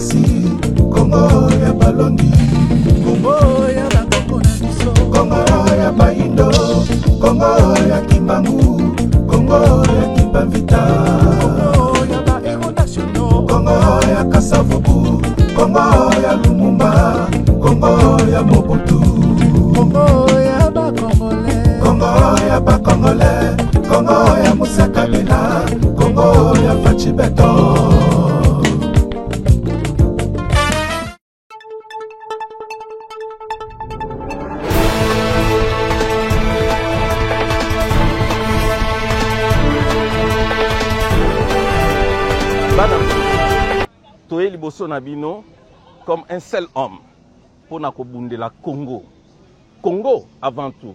Basi, Congo ya Balondi, Congo ya Bakongo na biso, Congo ya Baindo, Congo ya Kimbangu, Congo ya Kimbavita, Congo ya bahéros nationaux, Congo ya Kasavubu, Congo ya Lumumba, Congo ya Mobutu, Congo ya Bakongolais, Congo ya Bakongolais, Congo ya Moussa Kabila, Congo ya Fachi Beton. Toye liboso na bino comme un seul homme pour na kobundela Congo. Congo avant tout,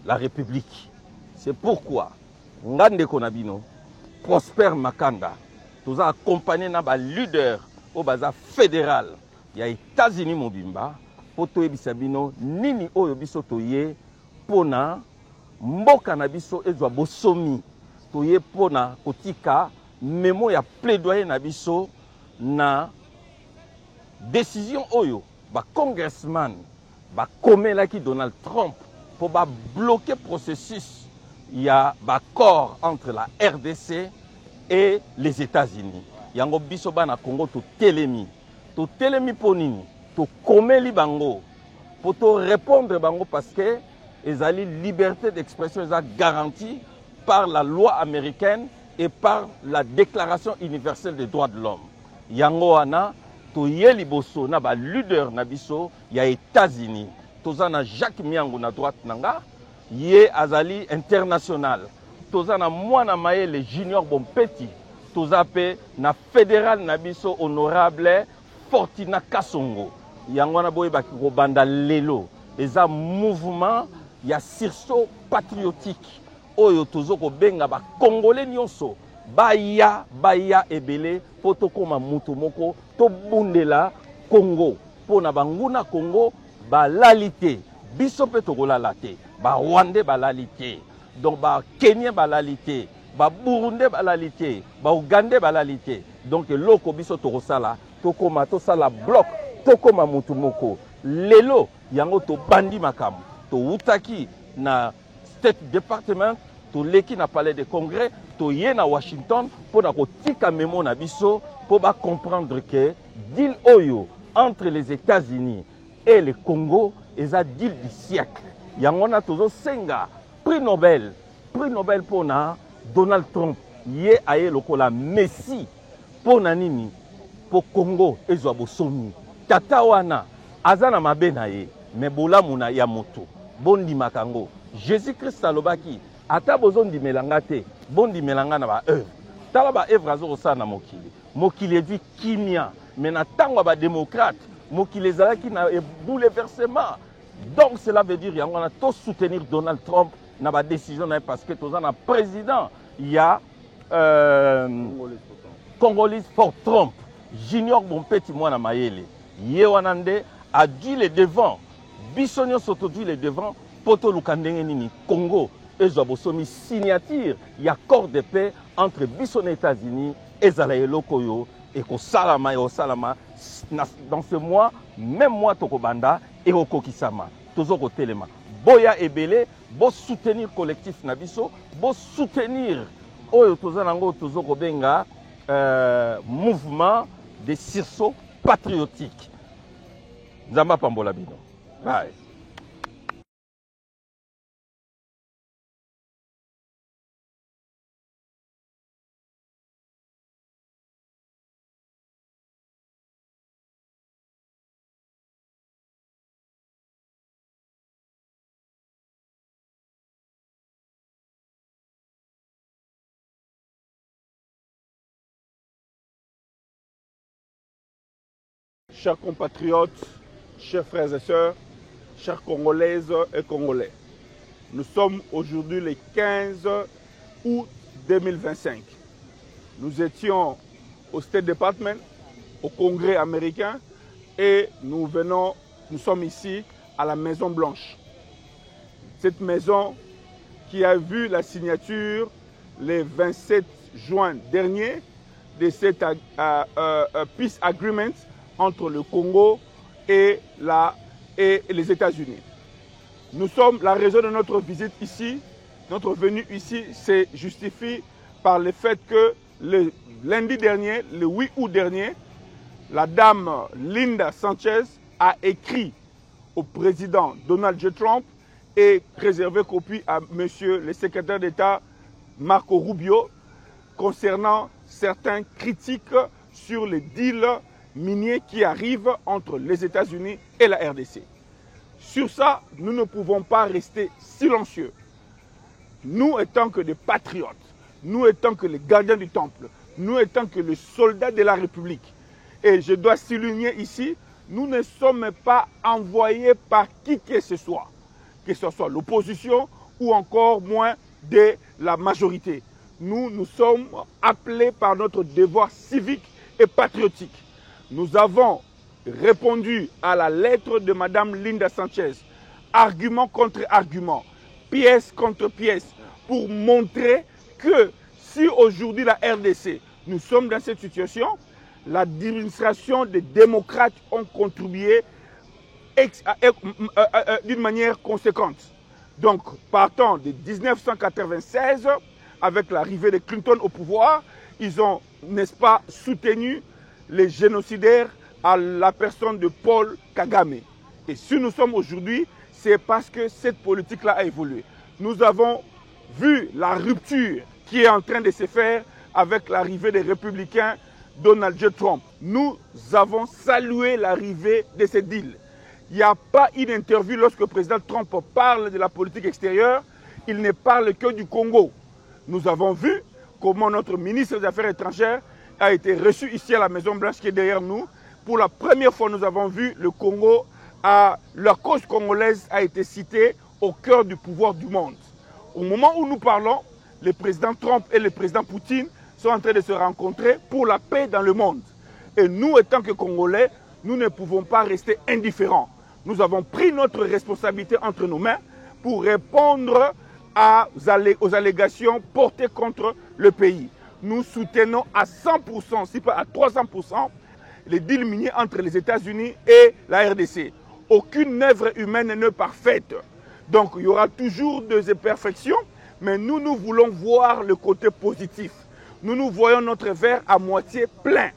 la République. C'est pourquoi Ngande Konabino, Prosper Makanda, tous accompagné na ba leader au baza fédéral. Il y a États-Unis mobimba pour toye bisabino nini oyo biso toye pona mboka na biso ezwa bosomi toye pona kotika memo ya plaidoyer na biso na décision oyo ba congressman ba komelaki Donald Trump pour ba bloquer processus il y a ba accord entre la RDC et les États-Unis. Yango biso bana Congo to telemi po nini to komeli bango pour to répondre bango parce que ezali liberté d'expression est garantie par la loi américaine et par la Déclaration universelle des droits de l'homme. Yango wana to yeli boso na ba leader na biso ya États-Unis. Tozana Jacques Miango na droite nanga ye azali international. Tozana mwana mayele Junior Bompeti. Tozape na fédéral na biso honorable Fortina Kasongo. Yango wana boye baki ko banda lelo. Eza mouvement ya sursaut patriotique. Oyo tozoko benga ba Congolais nyonso. Baya ebele po tokoma mutu moko to bundela Congo pona banguna Congo balalite biso pe tokolala te ba Rwandais balalite donc ba Kenyans balalite ba Burundais balalite ba Ougandais balalite donc loko biso tokosala tokoma tosala bloc tokoma mutu moko lelo yango to bandi makambo to utaki na State Department to leki na palais de congrès to ye na Washington pour na kotika memo na biso pour ba comprendre que deal oyo entre les États-Unis et le Congo est un deal du siècle. Yango na tozo senga prix Nobel pour na Donald Trump ye aye lokola Messi pour na nini pour Congo ezwa bosomi tata wana azana mabena ye me bolamu na ya moto bondi makango Jésus-Christ alobaki ata bozondi melanga te bondi melanga na ba œuvre tala ba œuvre azo sa na mokili evi kimia mais na tango ba démocrate mokili ezalaki na bouleversement donc cela veut dire yango na to soutenir Donald Trump na ba décision na parce que toza na président il y a Congolais for Trump Junior Bompeti mwana mayele ye wana nde a dû le devant bisonyo soto dû le devant poto lukandenge nini Congo ezwa bosomi signature ya accord de paix entre biso na États-Unis et Zalaeloko yo et ko salama yo salama dans ce mois même mois tokobanda et okokisama tozoko telema boya ebele bo soutenir collectif na biso bo soutenir oyo tozanango tozoko benga mouvement de sursaut patriotique nzamba pambola bino bye. Chers compatriotes, chers frères et sœurs, chers Congolaises et Congolais, nous sommes aujourd'hui le 15 août 2025. Nous étions au State Department, au Congrès américain, et nous sommes ici à la Maison Blanche. Cette maison qui a vu la signature le 27 juin dernier de cet Peace Agreement entre le Congo et les États-Unis. La raison de notre visite ici, notre venue ici, se justifie par le fait que le lundi dernier, le 8 août dernier, la dame Linda Sanchez a écrit au président Donald J. Trump et réservé copie à monsieur le secrétaire d'État Marco Rubio concernant certaines critiques sur les deals miniers qui arrivent entre les États-Unis et la RDC. Sur ça, nous ne pouvons pas rester silencieux. Nous étant que des patriotes, nous étant que les gardiens du temple, nous étant que les soldats de la République, et je dois souligner ici, nous ne sommes pas envoyés par qui que ce soit l'opposition ou encore moins de la majorité. Nous sommes appelés par notre devoir civique et patriotique. Nous avons répondu à la lettre de Mme Linda Sanchez, argument contre argument, pièce contre pièce, pour montrer que si aujourd'hui la RDC, nous sommes dans cette situation, l'administration des démocrates ont contribué d'une manière conséquente. Donc, partant de 1996, avec l'arrivée de Clinton au pouvoir, ils ont, n'est-ce pas, soutenu les génocidaires à la personne de Paul Kagame. Et si nous sommes aujourd'hui, c'est parce que cette politique-là a évolué. Nous avons vu la rupture qui est en train de se faire avec l'arrivée des républicains Donald J. Trump. Nous avons salué l'arrivée de ces deals. Il n'y a pas une interview lorsque le président Trump parle de la politique extérieure, il ne parle que du Congo. Nous avons vu comment notre ministre des Affaires étrangères a été reçu ici à la Maison-Blanche qui est derrière nous. Pour la première fois, nous avons vu le Congo, la cause congolaise a été citée au cœur du pouvoir du monde. Au moment où nous parlons, le président Trump et le président Poutine sont en train de se rencontrer pour la paix dans le monde. Et nous, étant que Congolais, nous ne pouvons pas rester indifférents. Nous avons pris notre responsabilité entre nos mains pour répondre aux allégations portées contre le pays. Nous soutenons à 100%, si pas à 300%, les deals miniers entre les États-Unis et la RDC. Aucune œuvre humaine n'est parfaite. Donc il y aura toujours des imperfections, mais nous voulons voir le côté positif. Nous voyons notre verre à moitié plein.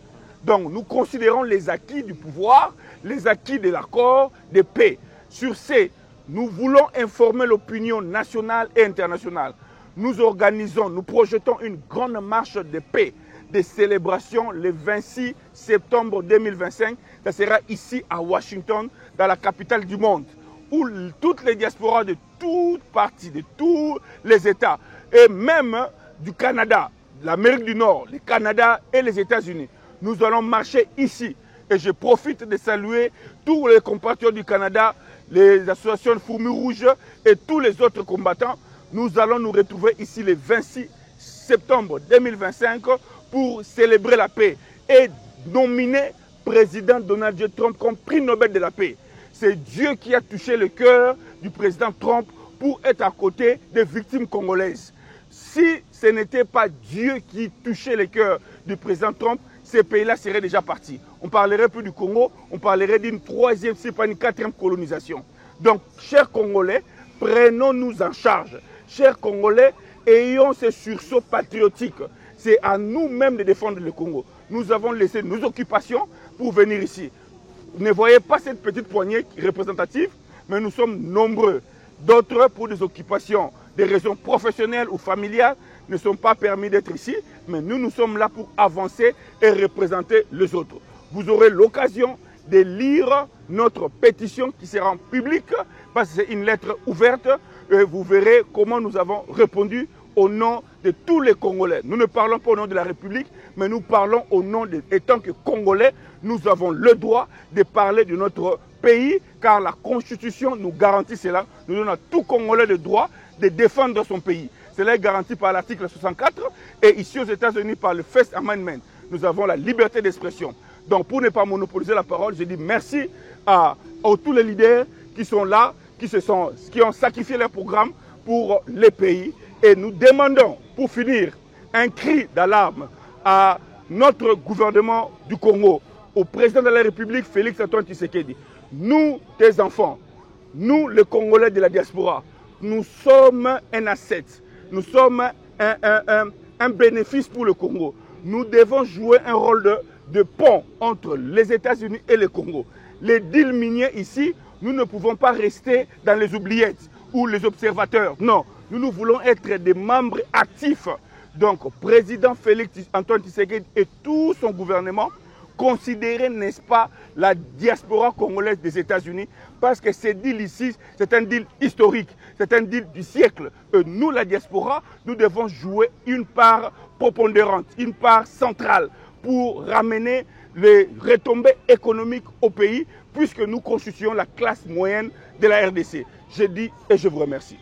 Donc nous considérons les acquis du pouvoir, les acquis de l'accord de paix. Sur ces, nous voulons informer l'opinion nationale et internationale. Nous organisons, nous projetons une grande marche de paix, de célébration le 26 septembre 2025. Ça sera ici à Washington, dans la capitale du monde, où toutes les diasporas de toutes parties, de tous les États, et même du Canada, l'Amérique du Nord, le Canada et les États-Unis, nous allons marcher ici. Et je profite de saluer tous les compatriotes du Canada, les associations de Fourmis Rouges et tous les autres combattants. Nous allons nous retrouver ici le 26 septembre 2025 pour célébrer la paix et nominer président Donald J. Trump comme prix Nobel de la paix. C'est Dieu qui a touché le cœur du président Trump pour être à côté des victimes congolaises. Si ce n'était pas Dieu qui touchait le cœur du président Trump, ces pays-là seraient déjà partis. On ne parlerait plus du Congo, on parlerait d'une troisième, si pas une quatrième colonisation. Donc, chers Congolais, prenons-nous en charge. Chers Congolais, ayons ce sursaut patriotique. C'est à nous-mêmes de défendre le Congo. Nous avons laissé nos occupations pour venir ici. Ne voyez pas cette petite poignée représentative, mais nous sommes nombreux. D'autres, pour des occupations, des raisons professionnelles ou familiales, ne sont pas permis d'être ici, mais nous sommes là pour avancer et représenter les autres. Vous aurez l'occasion de lire notre pétition qui sera en public, parce que c'est une lettre ouverte, et vous verrez comment nous avons répondu au nom de tous les Congolais. Nous ne parlons pas au nom de la République, mais nous parlons au nom de... Et tant que Congolais, nous avons le droit de parler de notre pays, car la Constitution nous garantit cela. Nous donnons à tout Congolais le droit de défendre son pays. Cela est garanti par l'article 64 et ici aux États-Unis par le First Amendment. Nous avons la liberté d'expression. Donc pour ne pas monopoliser la parole, je dis merci à tous les leaders qui sont là, qui ont sacrifié leur programme pour les pays. Et nous demandons, pour finir, un cri d'alarme à notre gouvernement du Congo. au président de la République, Félix Antoine Tshisekedi. Nous, tes enfants, nous, les Congolais de la diaspora, nous sommes un asset, nous sommes un bénéfice pour le Congo. Nous devons jouer un rôle de pont entre les États-Unis et le Congo. Les deals miniers ici, nous ne pouvons pas rester dans les oubliettes ou les observateurs. Non, nous voulons être des membres actifs. Donc, président Félix Antoine Tshisekedi et tout son gouvernement considérer, n'est-ce pas, la diaspora congolaise des États-Unis, parce que ce deal ici, c'est un deal historique, c'est un deal du siècle. Et nous, la diaspora, nous devons jouer une part prépondérante, une part centrale pour ramener les retombées économiques au pays, puisque nous constituons la classe moyenne de la RDC. Je dis et je vous remercie.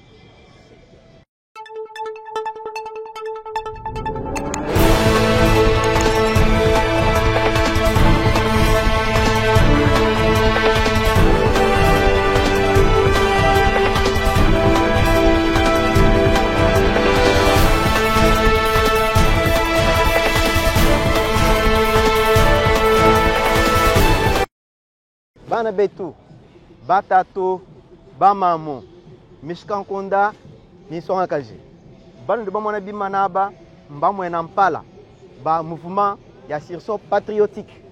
Bana betu, batatu, bamamu, miskankonda, misongakaji. Bana de bamona bimanaba, mbamwena mpala, ba mouvement ya sursaut patriotique,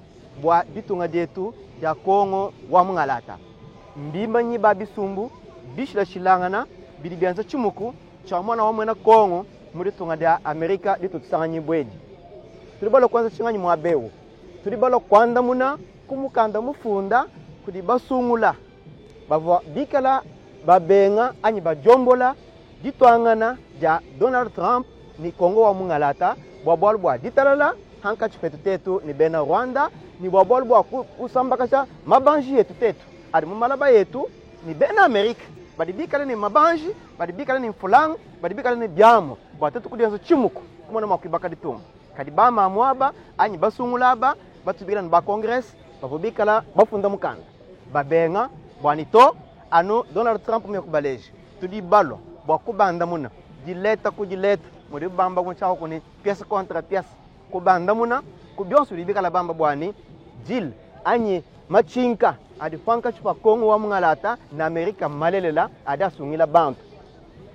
bwa bitunga detu ya Kongo wa mungalata. Mbimba nyi ba bisumbu, bishila shilangana, bidibianza chumuku, cha mwana wa mwena Kongo, muri tunga dia Amerika ditu tsanyi bwedi. Tulibalo kwanza chinganyi mwabeo. Tulibalo kwanda muna, kumukanda mufunda, kudi basungula bava bikala babenga anyi bajombola ditwangana ja Donald Trump ni Kongo wa mungalata bwabolbwa ditalala hanka chipetutetu ni bena Rwanda ni bwabolbwa usambakasha mabanji yetu tetu ari mumalaba yetu ni bena Amerika badibikala ni mabanji badibikala ni fulang badibikala ni byamo bwatatu kudianzo chimuku kumona makwibaka ditunga kadibama amwaba anyi basungulaba batubira ni ba Congress bavubikala bafunda mukanda babenga bwanito ano Donald Trump mekubaleje tudi balo bwakubanda muna dileta ku dileta muri bamba kunchao kuni pièce contre pièce kubanda muna kubyonso libikala bamba bwani deal anyi machinka adi fanka chupa Kongo wa mungalata na Amerika malelela ada sungila bantu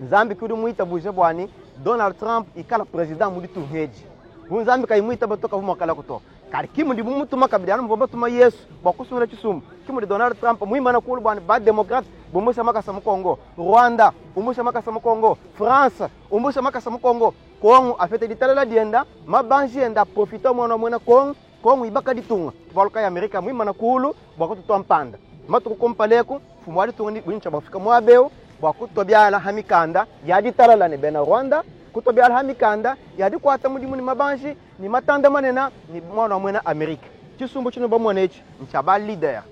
Nzambi kudu muita buje bwani Donald Trump ikala president mudi tuheji Nzambi kai muita batoka vumakala kuto kari kimu di bumutuma kabidana mvomba tuma Yesu bakusura chisumbu kimu di Donald Trump muimana kulu bwani ba Democrat bumusha makasa mu Kongo Rwanda umusha makasa mu Kongo France umusha makasa mu Kongo Kongo afete ditala dienda mabanji enda profita mwana Kongo ibaka ditunga volka ya Amerika muimana kulu bwakutu mpanda matuku kompaleku fumwali tungani buncha bafika mwabeo bwakutu byala hamikanda ya ditala la ne bena Rwanda kutobya alhamikanda yadi kwata mudimu ni mabanji ni matanda manena ni mwana mwena Amerika chisumbu chino bamwanechi nchaba leader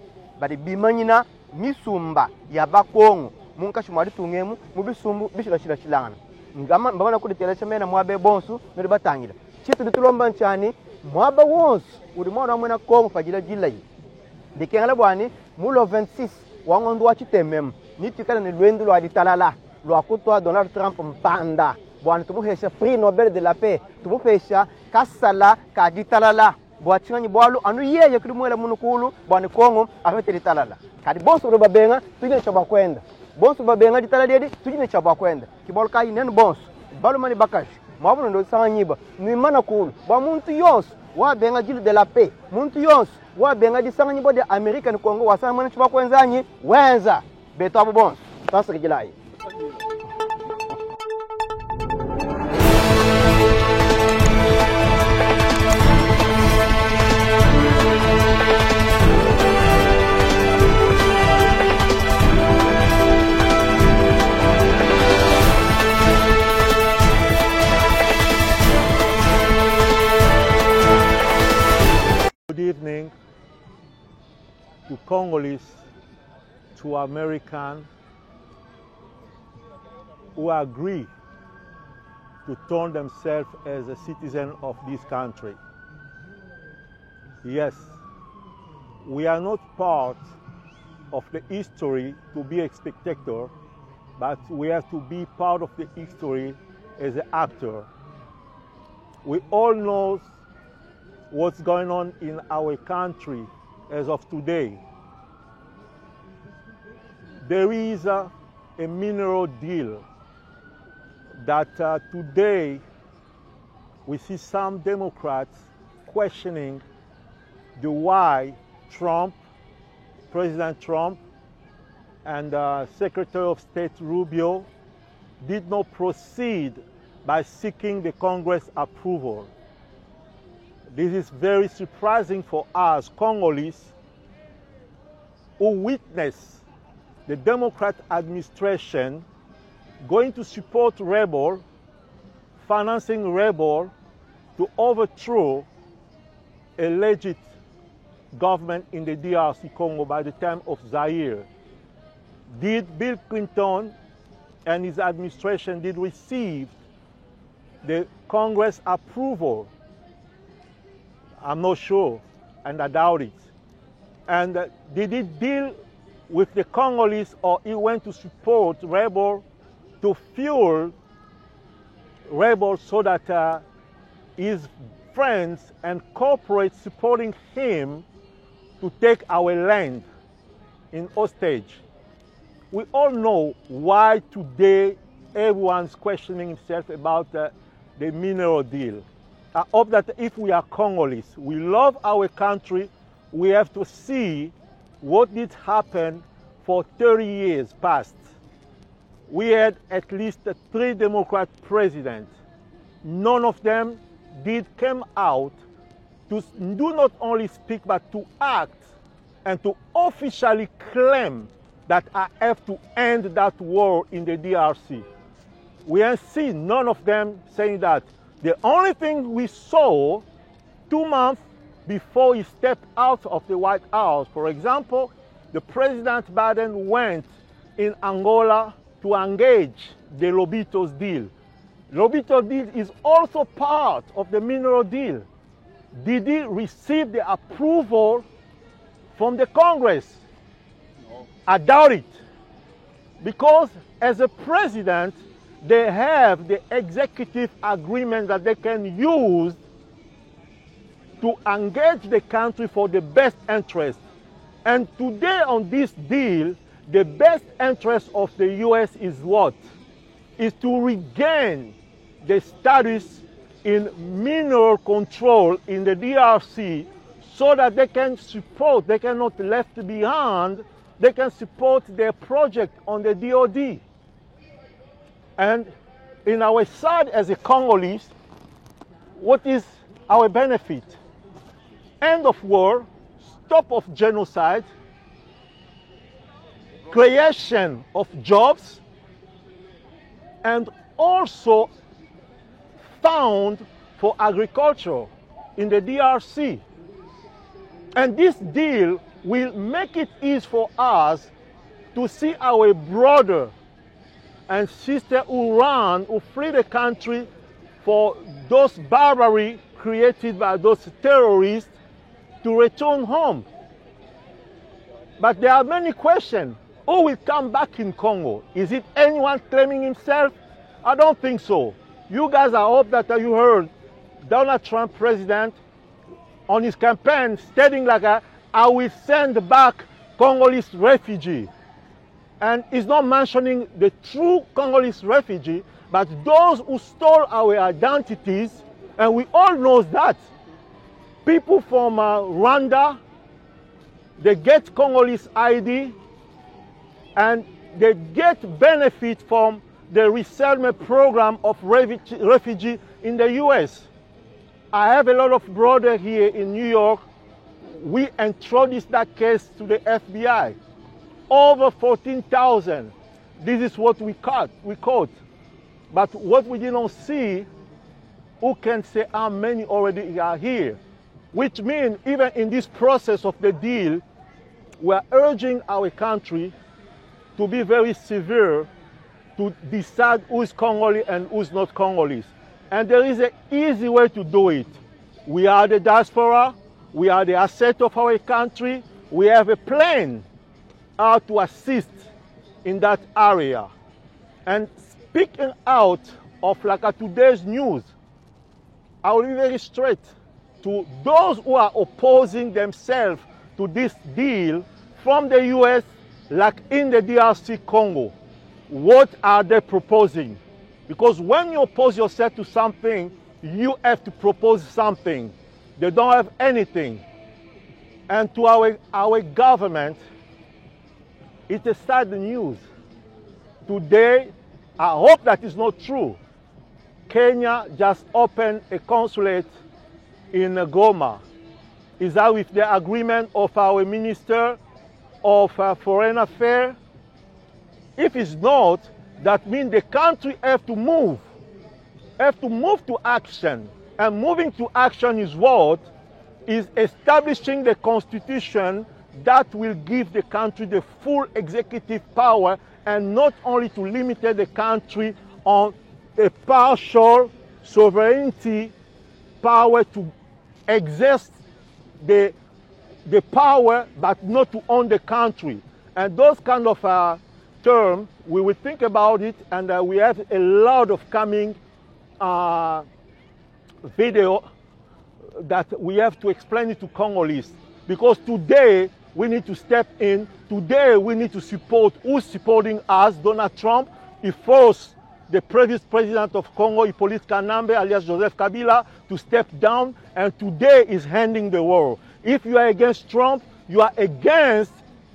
bari bimanyina misumba ya bakongo munka shumari tungemu mubisumbu bishira shilangana ngama mbabana kuditela chamena mwabe bonsu nuri batangira chitu ditulomba nchani mwaba wonsu uri mwana mwena Kongo fajila jilai dikengala bwani mulo 26 wangondo wa chitemem nitikana ni lwendu lwa ditalala lwa kutwa Donald Trump mpanda bwana tumuhesha prix Nobel de la paix tumuhesha kasala kaditalala bwachinganyi bwalu anu yeye kuri mwela munukulu bwana Kongo afete ditalala kadi bonso ro babenga tujine chaba kwenda bonso babenga ditalala dedi tujine chaba kwenda kibol kai nen bonso balu mani bakash mabuno ndo sanyiba ni mana kulu bwa muntu yos wa benga jile de la paix muntu yos wa benga disanganyi bode America ni Kongo wasanga mwana chaba kwenzanyi wenza beto abo bonso tasa kijilai. Good evening to Congolese, to Americans who agree to turn themselves as a citizen of this country. Yes, we are not part of the history to be a spectator, but we have to be part of the history as an actor. We all know what's going on in our country as of today. There is a mineral deal that today we see some Democrats questioning the why President Trump and Secretary of State Rubio did not proceed by seeking the Congress approval. This is very surprising for us Congolese who witness the Democrat administration going to support rebel, financing rebel to overthrow a legit government in the DRC Congo by the time of Zaire. Did Bill Clinton and his administration did receive the Congress approval? I'm not sure, and I doubt it. And did he deal with the Congolese, or he went to support rebel, to fuel rebels so that his friends and corporates supporting him to take our land in hostage? We all know why today everyone's questioning himself about the mineral deal. I hope that if we are Congolese, we love our country, we have to see what did happen for 30 years past. We had at least 3 Democrat presidents. None of them did come out to do not only speak but to act and to officially claim that I have to end that war in the DRC. We have seen none of them saying that. The only thing we saw 2 months before he stepped out of the White House, for example, the President Biden went in Angola to engage the Lobitos deal. Lobito deal is also part of the mineral deal. Did he receive the approval from the Congress? No. I doubt it. Because as a president, they have the executive agreement that they can use to engage the country for the best interest. And today on this deal, the best interest of the US is what? Is to regain the status in mineral control in the DRC so that they can support, they cannot be left behind, they can support their project on the DOD. And in our side as a Congolese, what is our benefit? End of war, stop of genocide, creation of jobs, and also found for agriculture in the DRC. And this deal will make it easy for us to see our brother and sister who flee the country for those barbarity created by those terrorists to return home. But there are many questions. Who will come back in Congo? Is it anyone claiming himself? I don't think so. You guys, I hope that you heard Donald Trump, president, on his campaign stating like, I will send back Congolese refugees. And he's not mentioning the true Congolese refugee, but those who stole our identities, and we all know that. People from Rwanda, they get Congolese ID, and they get benefit from the resettlement program of refugee in the US. I have a lot of brothers here in New York. We introduced that case to the FBI. Over 14,000. This is what we caught. But what we did not see, who can say how many already are here? Which means even in this process of the deal, we are urging our country to be very severe to decide who is Congolese and who is not Congolese. And there is an easy way to do it. We are the diaspora, we are the asset of our country, we have a plan how to assist in that area. And speaking out of like today's news, I will be very straight. to those who are opposing themselves to this deal from the US, like in the DRC Congo. What are they proposing? Because when you oppose yourself to something, you have to propose something. They don't have anything. And to our government, it's a sad news. Today, I hope that is not true. Kenya just opened a consulate in Goma. Is that with the agreement of our Minister of Foreign Affairs? If it's not, that means the country have to move to action. And moving to action is what? Is establishing the constitution that will give the country the full executive power, and not only to limit the country on a partial sovereignty power to exert the power, but not to own the country. And those kind of terms, we will think about it, and we have a lot of coming video that we have to explain it to Congolese. Because today, we need to step in. Today, we need to support who's supporting us. Donald Trump, he forced the previous president of Congo, Hippolyte Kanambe, alias Joseph Kabila, to step down, and today is handing the war. If you are against Trump, you are against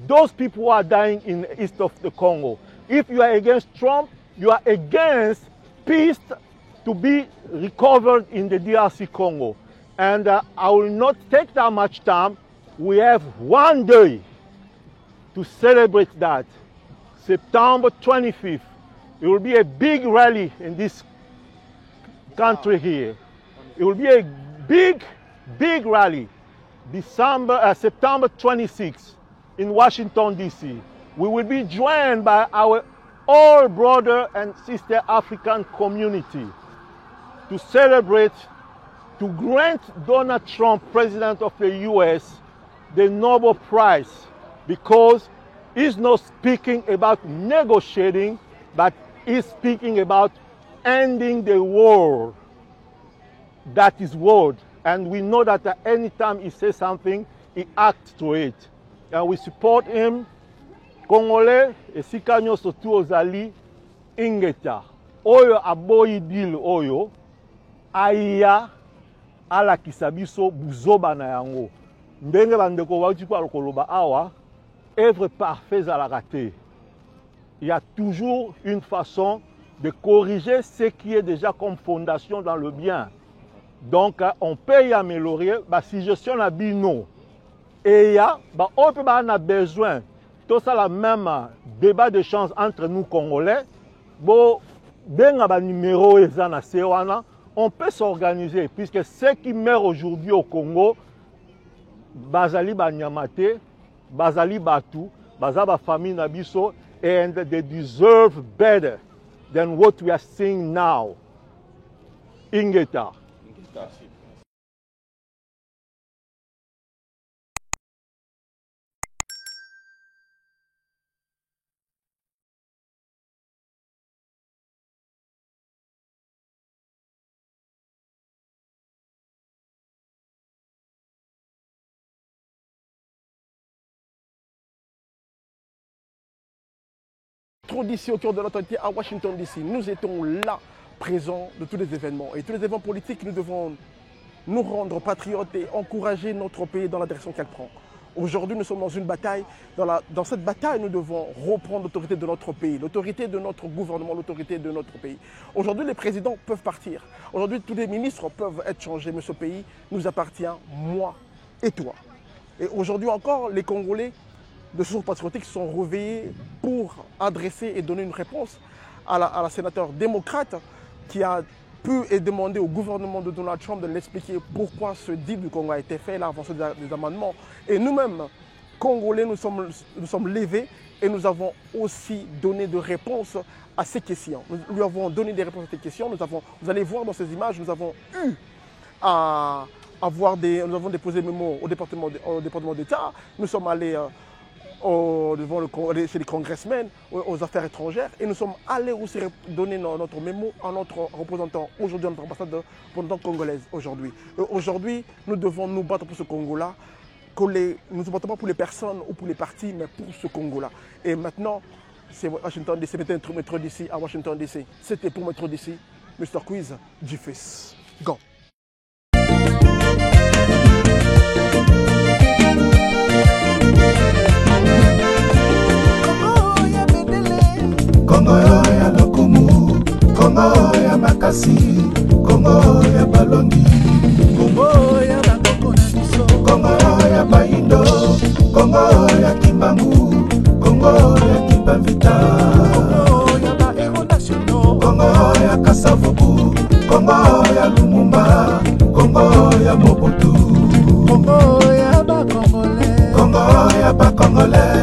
those people who are dying in the east of the Congo. If you are against Trump, you are against peace to be recovered in the DRC Congo. And I will not take that much time. We have one day to celebrate that. September 25th. It will be a big rally in this country here. It will be a big rally. September 26th in Washington, D.C. We will be joined by our all brother and sister African community to celebrate, to grant Donald Trump, President of the US, the Nobel Prize, because he's not speaking about negotiating, but he's speaking about ending the war. That is word. And we know that at any time he says something, he acts to it. And we support him. Congolais, esika nyonso tu ozali ingeta. Oyo aboyi deal oyo, aya alakisa biso buzoba na yango. Ndenge bandeko bauti kwa koloba awa, œuvre parfaite ezalaka te. Il y a toujours une façon de corriger ce qui est déjà comme fondation dans le bien. Donc, on peut y améliorer. Si je suis en bino, et on peut avoir besoin, tout ça, la même débat de chance entre nous Congolais, on peut s'organiser, puisque ceux qui meurent aujourd'hui au Congo, Bazali Banyamate, Bazali Batu, Bazaba famille Nabiso, and they deserve better than what we are seeing now. Ingeta. Trop d'ici autour de l'autorité à Washington DC. Nous étions là, présents de tous les événements. Et tous les événements politiques, nous devons nous rendre patriotes et encourager notre pays dans la direction qu'elle prend. Aujourd'hui, nous sommes dans une bataille. Dans cette bataille, nous devons reprendre l'autorité de notre pays, l'autorité de notre gouvernement, l'autorité de notre pays. Aujourd'hui, les présidents peuvent partir. Aujourd'hui, tous les ministres peuvent être changés. Mais ce pays nous appartient, moi et toi. Et aujourd'hui encore, les Congolais de sources patriotiques sont réveillés pour adresser et donner une réponse à la sénateur démocrate qui a pu et demandé au gouvernement de Donald Trump de l'expliquer pourquoi ce deal du Congo a été fait, l'avancée des amendements. Et nous-mêmes, Congolais, nous sommes levés et nous avons aussi donné des réponses à ces questions. Nous lui avons donné des réponses à ces questions. Vous allez voir dans ces images, nous avons eu nous avons déposé des mémos au département d'État. Nous sommes allés chez les congressmen, aux affaires étrangères, et nous sommes allés aussi donner notre mémo à notre représentant, aujourd'hui notre ambassadeur congolaise aujourd'hui. Aujourd'hui, nous devons nous battre pour ce Congo-là. Nous ne nous battons pas pour les personnes ou pour les partis, mais pour ce Congo-là. Et maintenant, c'est Washington DC, c'était Métro DC à Washington DC. C'était pour Métro DC, Mr. Quiz, G-Face. Go! Congo ya Lokumu, Congo ya Makasi, Congo ya Balongi, Congo ya bakoko na biso, Congo ya Baindo, Congo ya Kimbangu, Congo ya Kimbavita, Congo ya ba héros nationaux, Congo ya Kasavubu, Congo ya Lumumba, Congo ya Mobutu, Congo ya ba congolais, Congo ya ba Congolais.